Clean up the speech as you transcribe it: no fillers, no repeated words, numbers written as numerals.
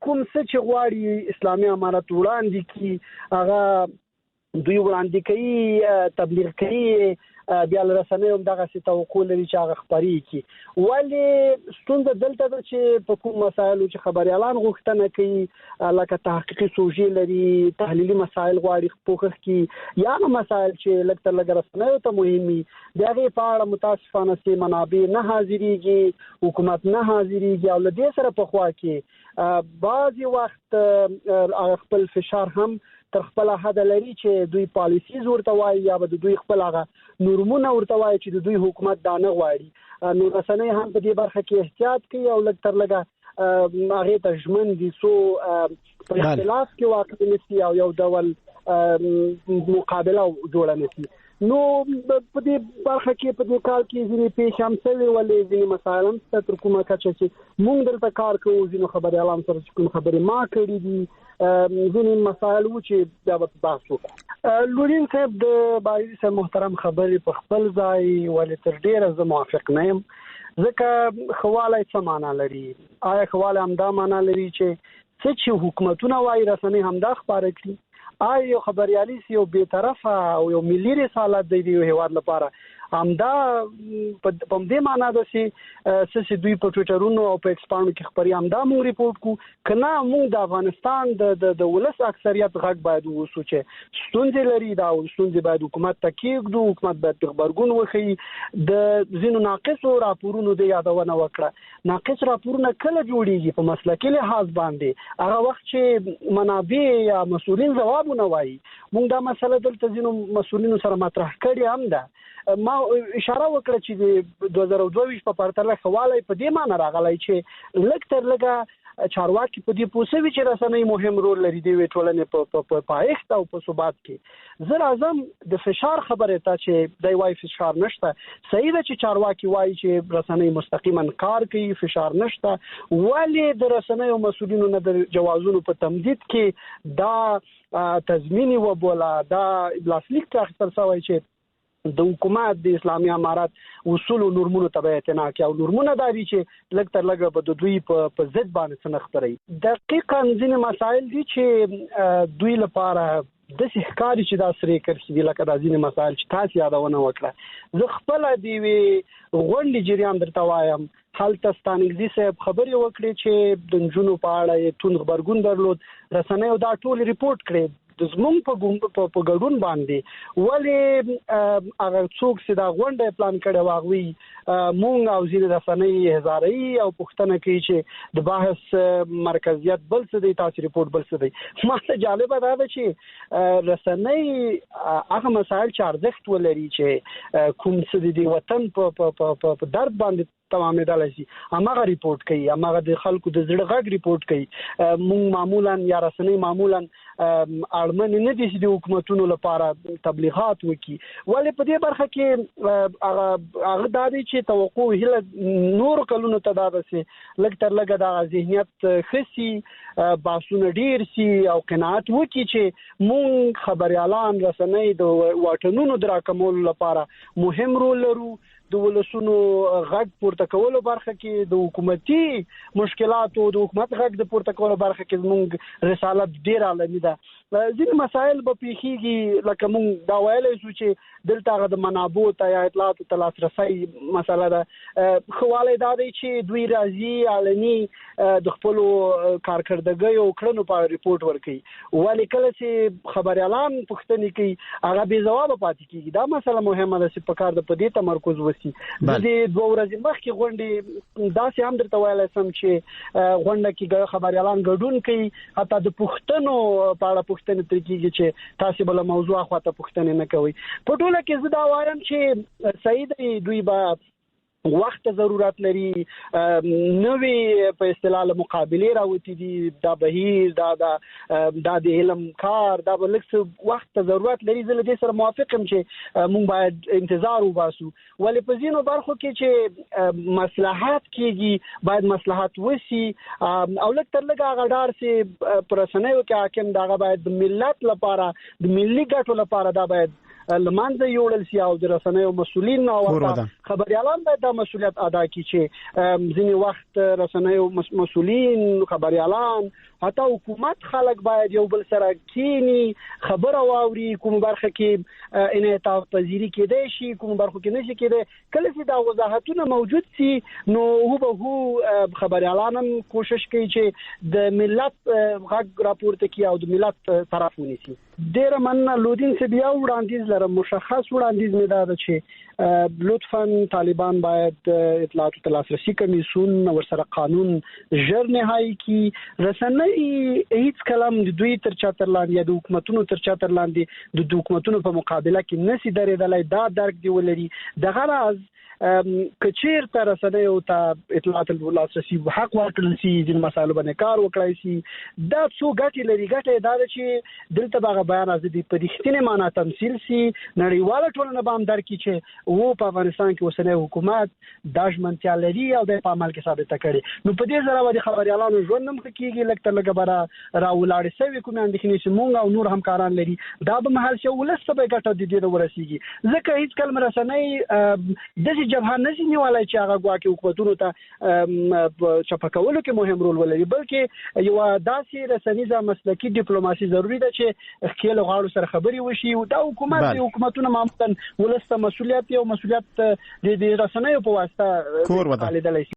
کوم څه چې غواړي اسلامي امارت وړاندې کی هغه دوی وړاندې کوي تبلیغ کوي بیا رسنۍ هم دغه څه توقع لري چې هغه خبري کی ولې ستونزه دلته ده چې په کوم مسایلو چې خبريالان غوښتنه کوي لکه تحقیقي سوژې لري تحلیلي مسایل غواړي پوښښ کی یا مسایل چې لکه لږ رسنۍ ته مهمي دغه په اړه متاسفانه سي منابع نه حاضرېږي حکومت نه حاضرېږي او لدې سره په خوا کې بعضي وخت خپل فشار هم تر خپل حد لري چې دوی پالیسیز ورته وایي یا به دوی خپل هغه نورمونه ورته وایي چې دوی حکومت دا نه غواړي نو رسنۍ هم په دې برخه کې احتیاط کوي او لږ تر لږه هغه ته ژمن دي سو په اختلاف کې واقع نشي او یو ډول مقابله جوړه نشي نو په دې برخه کې په دې کال کې ځینې پیښ هم شوي ولې ځینې مسایل هم تر کومه کچه چې موږ دلته کار کوو ځینو خبريالان سره چې کوم خبرې ما کړې دي ځینې مسایل و چې بیا به بحث وکړو لورین صاحب د بایي صاحب محترم خبرې په خپل ځای ولې تر ډیره زه موافق نه یم ځکه خواله څه معنا لري آیا خواله همدا معنا لري چې حکومتونه وايي رسنۍ همدا خبره کوي آیا خبريالي یو به طرفه او یو ملي رسالت دی یو هیواد لپاره همدا په دې معنا ده چې دوی په ټویټرونو او په ایکسپانډ کې خبري همدا موږ ریپورت کو کنه موږ د افغانستان د ولس اکثریت غږ باید وسو چې ستونزې لري دا ستونزې باید حکومت ته کېږدو حکومت باید خبرګون وکړي د زینو ناقصو راپورونو د یادونه وکړه ناقص راپورونه کله جوړیږي په مسلکي لحاظ باندې هغه وخت چې منابع یا مسؤلین ځوابونه وایي موږ دا مسله دلته زینو مسؤلینو سره مطرح کړې هم ده ما اشاره وکړه چې 2022 په پرتله خواله په دې معنی راغلی چې لږ تر لږه چارواکي په دې پوسوي چې رسنۍ مهم رول لري د ټولنې په پایښت او په ثبات کې زه راځم د فشار خبره ته چې د وای فشار نشته صحیح ده چې چارواکي وایي چې رسنۍ مستقیما کار کوي فشار نشته ولې د رسنۍ او مسؤلینو نه د جوازونو په تمدید کې دا تضمینی و بولا دا لاسلیک تاخیر سوی چې د حکومت د اسلامي امارات اصول او نورمونو تبع اعتنا کوي او نورمونه داري چې لږ تر لږه په دوی په ضد باندې څه خبري دقیقاً ځینې مسایل دي چې دوی لپاره د ښکاری چې دا سری کوي لکه د ځینې مسایل چې تاسو یادونه وکړه زه خپل دی وی غونډې جریان درته وایم حالت ستانګزي صاحب خبري وکړي چې د جنونو په اړه تون خبرګون درلود رسنۍ او دا ټول ریپورت کړي د زمونږ په ګډون باندې ولې هغه څوک چې دا غونډه پلان کړي واغوي مونږ او ځینې رسنۍ هزاري او پښتنه کوي چې د بحث مرکزیت بل څه دی تاسو ریپورت بل څه دی ما ته جالب ده چې رسنۍ هغه مسایل چې ارزښت ولري چې کوم څه دی وطن په درد باندې تمامه دلاسي امغه ریپورت کوي امغه د خلکو د زړه غږ ریپورت کوي مونږ معمولا یا رسنۍ معمولا اړمن نه دي چې د حکومتونو لپاره تبلیغات وکړي ولې په دې برخه کې هغه د دې چې توقع هله نور کلونو ته دا سي لږ تر لږه د ذهنیت خسي باسونه ډیر سي او قناعت وکړي چې مونږ خبريالان رسنۍ د واټنونو دراکمول لپاره مهم رول لرو د ولسونو غږ پورته کولو برخه کې د حکومتي مشکلاتو د حکومت غږ د پورته کولو برخه کې موږ رسالت ډیر عالمي ده ځینې مسایل به پیخیږي لکه موږ دا ویلای شو چې دلته د منابع ته یا اطلاعات ته لاسرسي مسله ده خواله دا دی چې دوی راځي علني د خپل کارکړدګۍ او کړنو په ریپورت ورکړي ولې کله چې خبريالان پښتني کوي هغه به جواب پاتې کیږي دا مسله مهمه ده چې په کار د پدې تمرکز د دې دوه ورځې مخکې غونډې داسې هم درته ویلای سم چې غونډه کې خبريالان ګډون کوي حتی د پښتنو په اړه پښتنې تر کېږي چې تاسو بل موضوع خواته پښتنې نه کوي په ټوله کې زه دا وایم چې صحیح دی دوی به وخت ضرورت لري نوې په اصطلاح مقابله راوتی دي دا بهیر دا د علم کار دا بلکې وخت ضرورت لري زه له دې سره موافقم چې مونږ باید انتظار وباسو ولې په ځینو برخو کې چې مصلحت کېږي باید مصلحت وسی او لکه تر لږه غډار سي پرسنیو کې حاکم دا باید د ملت لپاره د ملي ګټو لپاره دا باید لمانځه یوړل سي او د رسنیو مسؤلین او خبريالان باید دا مسؤلیت ادا کړي چې ځینې وخت رسنیو مسؤلین خبريالان حتی حکومت خلک باید یو بل سره کینی خبره واوري کوم برخه کې انعطاف پذیری کېدای شي کوم برخه کې نشي کېدای کله چې دا وضاحتونه موجود سي نو هو خبريالان هم کوشش کوي چې د ملت غږ راپورته کوي او د ملت طرف ونیسي ډیر مننه لودین چې بیا وړاندیز لرم مشخص وړاندیز مې دا ده چې لطفاً طالبان باید اطلاعاتو ته لاسرسي کمیسیون ورسره قانون ژر نهایی کی رسنۍ هیڅ کلام د دوی تر چتر لاندې یا د حکومتونو تر چتر لاندې د حکومتونو په مقابله کې نسی درېدلای دا درک دی ولري د غرض کچیر تر رسنۍ او ته اطلاعات لاسرسي حق ورکړل شي د مسایلو باندې کار وکړای شي دا څو ګټې لري ګټه دا ده چې دلته باغ بیان از دې په رښتینې معنی تمثيل سي نړیواله ټولنه به هم درکې چې وو په افغانستان کې اوسنۍ حکومت داژمنتیا لري او د په عمل کې ثابته کړي نو په دې ځای باندې خبريالانو ژوند هم کېږي لکه لږه برا راولاړ سوي کوم اندېښنې چې مونږ او نور همکاران لري دا به محل شو ولسته به ګټه د دې ورسیږي ځکه هیڅ کلمه رسنۍ د جبهه نشي نیولای چې هغه غواکي حکومتونو ته چپکولو کې مهم رول ولري بلکې یو داسې رسنیزه مسلکی ډیپلوماسي ضروری ده چې خپل غاړو سره خبري وشي او د حکومتونو معمولا ولسته مسؤلیت د رسنیو په واسطه